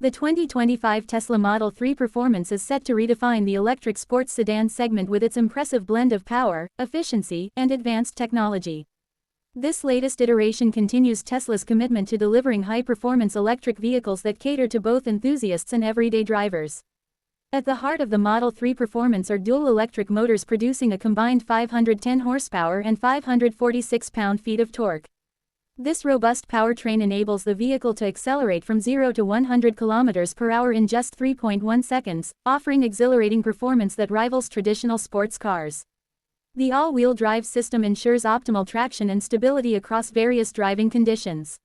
The 2025 Tesla Model 3 Performance is set to redefine the electric sports sedan segment with its impressive blend of power, efficiency, and advanced technology. This latest iteration continues Tesla's commitment to delivering high-performance electric vehicles that cater to both enthusiasts and everyday drivers. At the heart of the Model 3 Performance are dual electric motors producing a combined 510 horsepower and 546 pound-feet of torque. This robust powertrain enables the vehicle to accelerate from 0 to 100 km per hour in just 3.1 seconds, offering exhilarating performance that rivals traditional sports cars. The all-wheel drive system ensures optimal traction and stability across various driving conditions.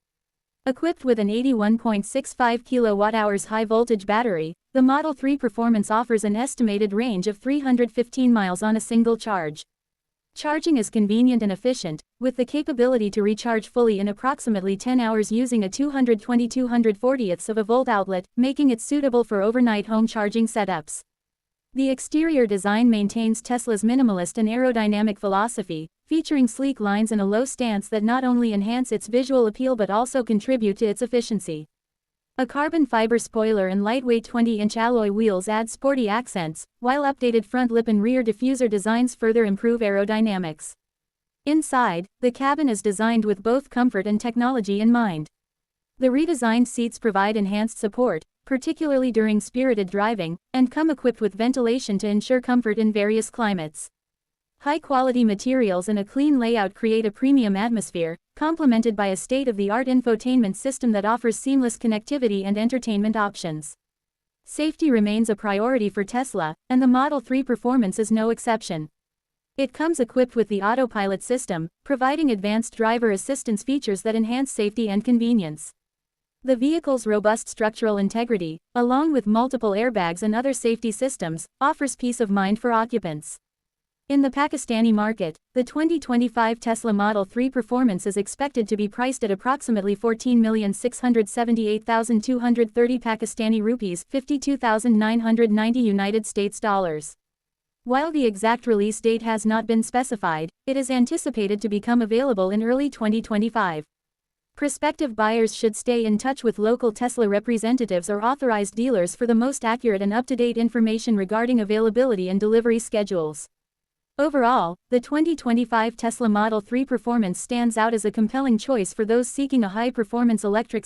Equipped with an 81.65 kWh high-voltage battery, the Model 3 Performance offers an estimated range of 315 miles on a single charge. Charging is convenient and efficient, with the capability to recharge fully in approximately 10 hours using a 220/240ths of a volt outlet, making it suitable for overnight home charging setups. The exterior design maintains Tesla's minimalist and aerodynamic philosophy, featuring sleek lines and a low stance that not only enhance its visual appeal but also contribute to its efficiency. A carbon fiber spoiler and lightweight 20-inch alloy wheels add sporty accents, while updated front lip and rear diffuser designs further improve aerodynamics. Inside, the cabin is designed with both comfort and technology in mind. The redesigned seats provide enhanced support, particularly during spirited driving, and come equipped with ventilation to ensure comfort in various climates. High-quality materials and a clean layout create a premium atmosphere, complemented by a state-of-the-art infotainment system that offers seamless connectivity and entertainment options. Safety remains a priority for Tesla, and the Model 3 Performance is no exception. It comes equipped with the autopilot system, providing advanced driver assistance features that enhance safety and convenience. The vehicle's robust structural integrity, along with multiple airbags and other safety systems, offers peace of mind for occupants. In the Pakistani market, the 2025 Tesla Model 3 Performance is expected to be priced at approximately 14,678,230 Pakistani rupees, $52,990 United States dollars. While the exact release date has not been specified, it is anticipated to become available in early 2025. Prospective buyers should stay in touch with local Tesla representatives or authorized dealers for the most accurate and up-to-date information regarding availability and delivery schedules. Overall, the 2025 Tesla Model 3 Performance stands out as a compelling choice for those seeking a high-performance electric